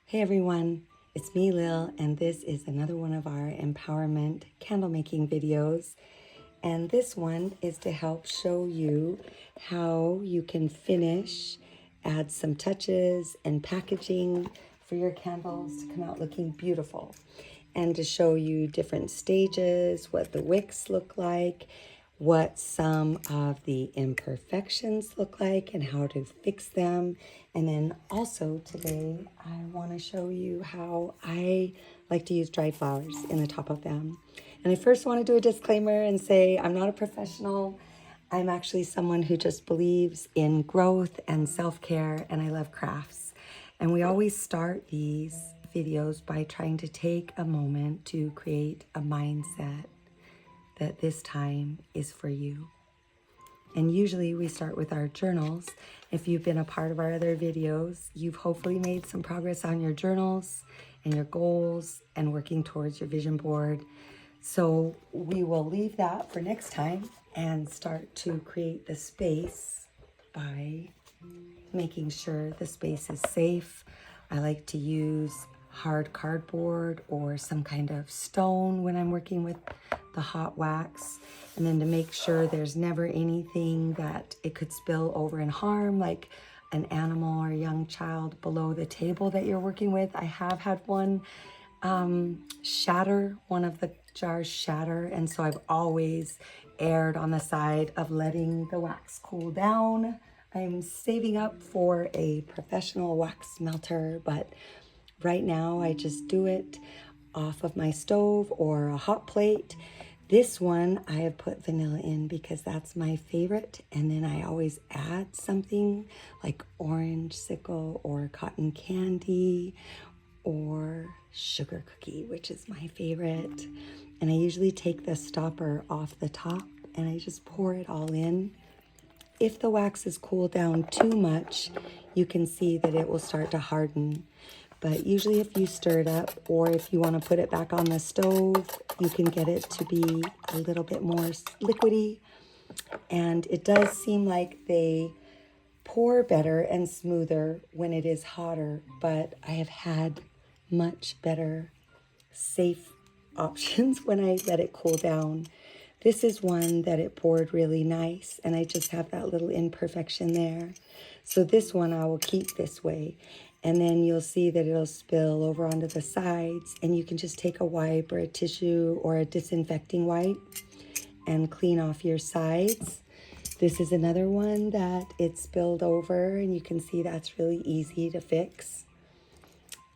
Hey everyone, it's me Lil, and this is another one of our empowerment candle making videos. And this one is to help show you how you can finish, add some touches and packaging for your candles to come out looking beautiful. And to show you different stages, what the wicks look like, what some of the imperfections look like and how to fix them. And then also today, I want to show you how I like to use dried flowers in the top of them. And I first want to do a disclaimer and say I'm not a professional. I'm actually someone who just believes in growth and self-care, and I love crafts. And we always start these videos by trying to take a moment to create a mindset that this time is for you. And usually we start with our journals. If you've been a part of our other videos, you've hopefully made some progress on your journals and your goals and working towards your vision board. So we will leave that for next time and start to create the space by making sure the space is safe. I like to use hard cardboard or some kind of stone when I'm working with the hot wax. And then to make sure there's never anything that it could spill over and harm, like an animal or a young child below the table that you're working with. I have had one shatter, one of the jars shatter. And so I've always erred on the side of letting the wax cool down. I'm saving up for a professional wax melter, but right now I just do it off of my stove or a hot plate. This one I have put vanilla in because that's my favorite. And then I always add something like orange sickle or cotton candy or sugar cookie, which is my favorite. And I usually take the stopper off the top and I just pour it all in. If the wax is cooled down too much, you can see that it will start to harden. But usually if you stir it up or if you want to put it back on the stove, you can get it to be a little bit more liquidy. And it does seem like they pour better and smoother when it is hotter, but I have had much better safe options when I let it cool down. This is one that it poured really nice, and I just have that little imperfection there. So this one I will keep this way, and then you'll see that it'll spill over onto the sides, and you can just take a wipe or a tissue or a disinfecting wipe and clean off your sides. This is another one that it spilled over, and you can see that's really easy to fix.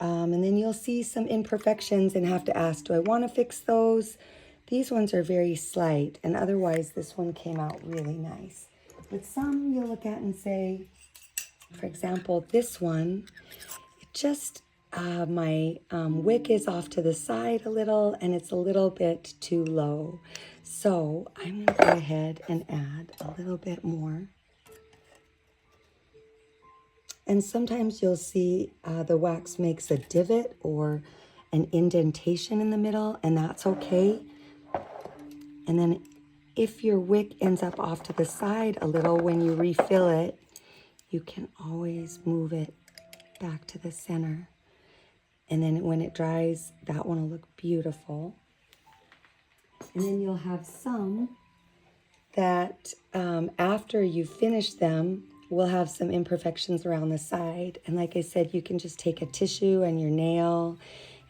And then you'll see some imperfections and have to ask, do I want to fix those? These ones are very slight, and otherwise this one came out really nice. But some you'll look at and say, for example, this one, it just, my wick is off to the side a little, and it's a little bit too low. So I'm going to go ahead and add a little bit more. And sometimes you'll see the wax makes a divot or an indentation in the middle, and that's okay. And then if your wick ends up off to the side a little when you refill it, you can always move it back to the center. And then when it dries, that one will look beautiful. And then you'll have some that after you finish them, will have some imperfections around the side. And like I said, you can just take a tissue and your nail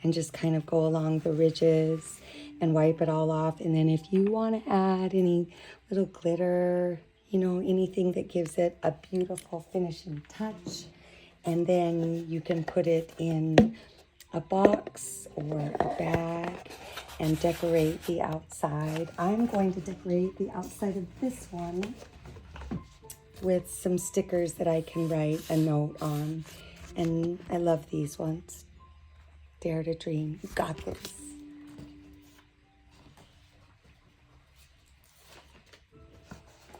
and just kind of go along the ridges and wipe it all off. And then if you want to add any little glitter, you know, anything that gives it a beautiful finishing touch, and then you can put it in a box or a bag and decorate the outside. I'm going to decorate the outside of this one with some stickers that I can write a note on. And I love these ones. Dare to dream. You got this.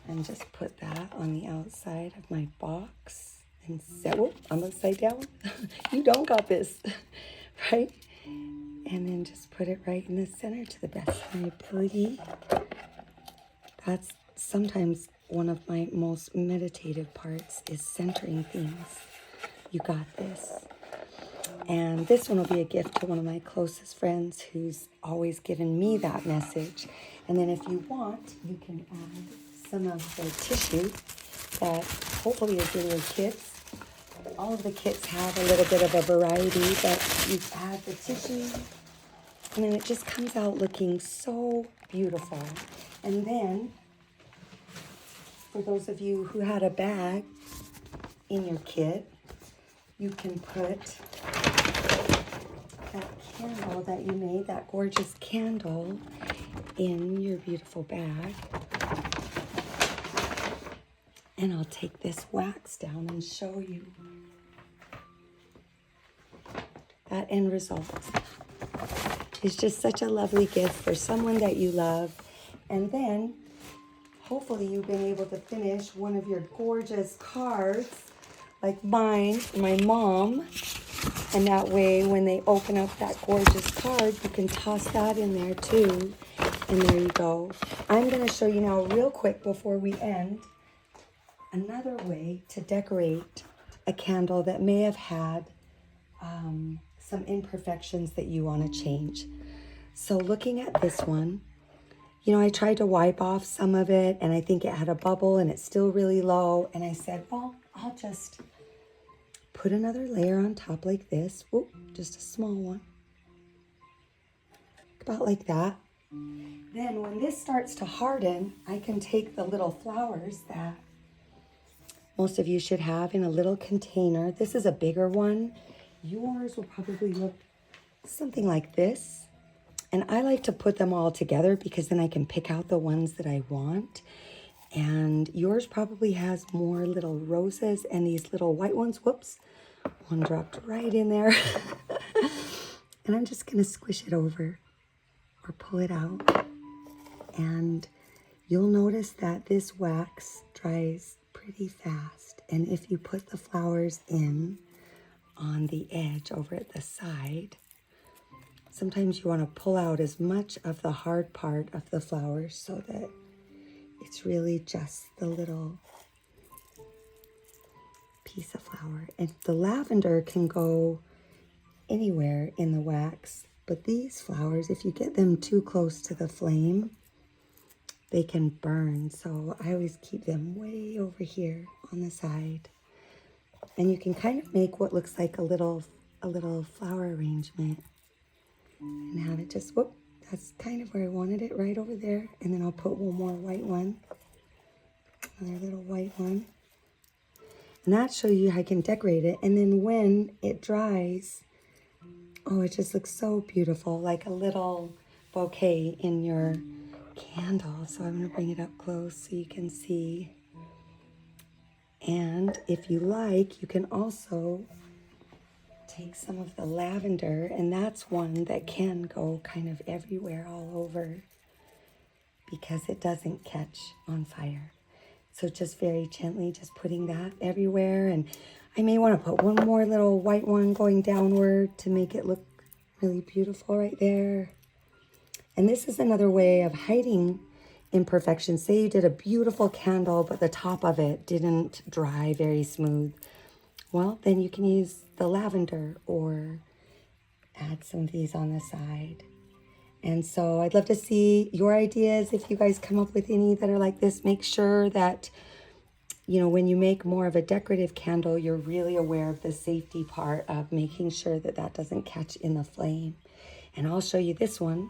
And just put that on the outside of my box. And say, oh, I'm upside down. You don't got this, right? And then just put it right in the center to the best of my ability. That's sometimes one of my most meditative parts is centering things. You got this. And this one will be a gift to one of my closest friends who's always given me that message. And then if you want, you can add some of the tissue that hopefully is in your kits. All of the kits have a little bit of a variety, but you add the tissue, and then it just comes out looking so beautiful. And then, for those of you who had a bag in your kit, you can put that candle that you made, that gorgeous candle, in your beautiful bag. And I'll take this wax down and show you that end result. It's just such a lovely gift for someone that you love. And then hopefully you've been able to finish one of your gorgeous cards like mine for my mom. And that way when they open up that gorgeous card, you can toss that in there too. And there you go. I'm going to show you now real quick before we end another way to decorate a candle that may have had some imperfections that you want to change. So looking at this one, you know, I tried to wipe off some of it and I think it had a bubble and it's still really low. And I said, well, I'll just put another layer on top like this. Oop, just a small one. About like that. Then when this starts to harden, I can take the little flowers that most of you should have in a little container. This is a bigger one. Yours will probably look something like this. And I like to put them all together because then I can pick out the ones that I want. And yours probably has more little roses and these little white ones. Whoops, one dropped right in there. And I'm just gonna squish it over or pull it out. And you'll notice that this wax dries pretty fast. And if you put the flowers in on the edge over at the side, sometimes you want to pull out as much of the hard part of the flowers so that it's really just the little piece of flower. And the lavender can go anywhere in the wax, but these flowers, if you get them too close to the flame, they can burn. So I always keep them way over here on the side. And you can kind of make what looks like a little flower arrangement and have it just, whoop, that's kind of where I wanted it, right over there. And then I'll put one more white one, another little white one. And that shows you how I can decorate it. And then when it dries, oh, it just looks so beautiful, like a little bouquet in your candle. So I'm gonna bring it up close so you can see. And if you like, you can also take some of the lavender, and that's one that can go kind of everywhere all over because it doesn't catch on fire. So just very gently, just putting that everywhere. And I may want to put one more little white one going downward to make it look really beautiful right there. And this is another way of hiding imperfections. Say you did a beautiful candle, but the top of it didn't dry very smooth. Well, then you can use the lavender or add some of these on the side. And so I'd love to see your ideas. If you guys come up with any that are like this, make sure that, you know, when you make more of a decorative candle, you're really aware of the safety part of making sure that that doesn't catch in the flame. And I'll show you this one.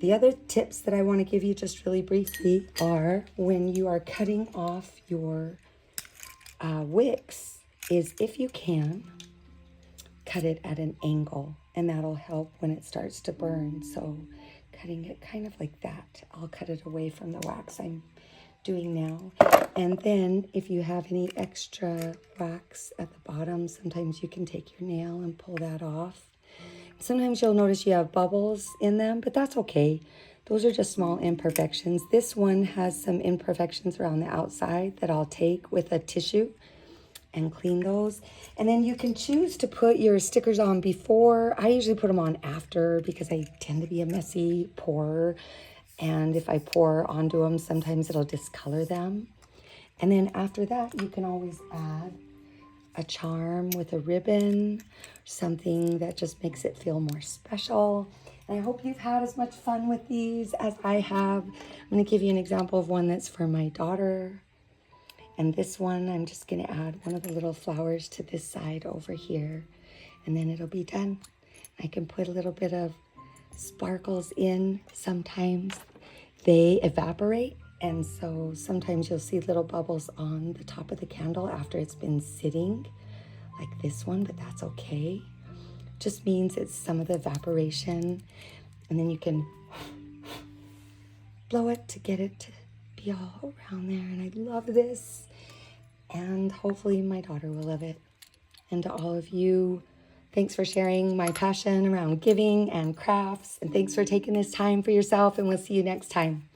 The other tips that I want to give you just really briefly are when you are cutting off your wicks is, if you can, cut it at an angle, and that'll help when it starts to burn. So cutting it kind of like that. I'll cut it away from the wax I'm doing now. And then if you have any extra wax at the bottom, sometimes you can take your nail and pull that off. Sometimes you'll notice you have bubbles in them, but that's okay. Those are just small imperfections. This one has some imperfections around the outside that I'll take with a tissue and clean those. And then you can choose to put your stickers on before. I usually put them on after because I tend to be a messy pourer. And if I pour onto them, sometimes it'll discolor them. And then after that, you can always add a charm with a ribbon, something that just makes it feel more special. And I hope you've had as much fun with these as I have. I'm going to give you an example of one that's for my daughter. And this one, I'm just going to add one of the little flowers to this side over here. And then it'll be done. I can put a little bit of sparkles in. Sometimes they evaporate. And so sometimes you'll see little bubbles on the top of the candle after it's been sitting, like this one, but that's okay. Just means it's some of the evaporation. And then you can blow it to get it to be all around there. And I love this. And hopefully my daughter will love it. And to all of you, thanks for sharing my passion around giving and crafts. And thanks for taking this time for yourself. And we'll see you next time.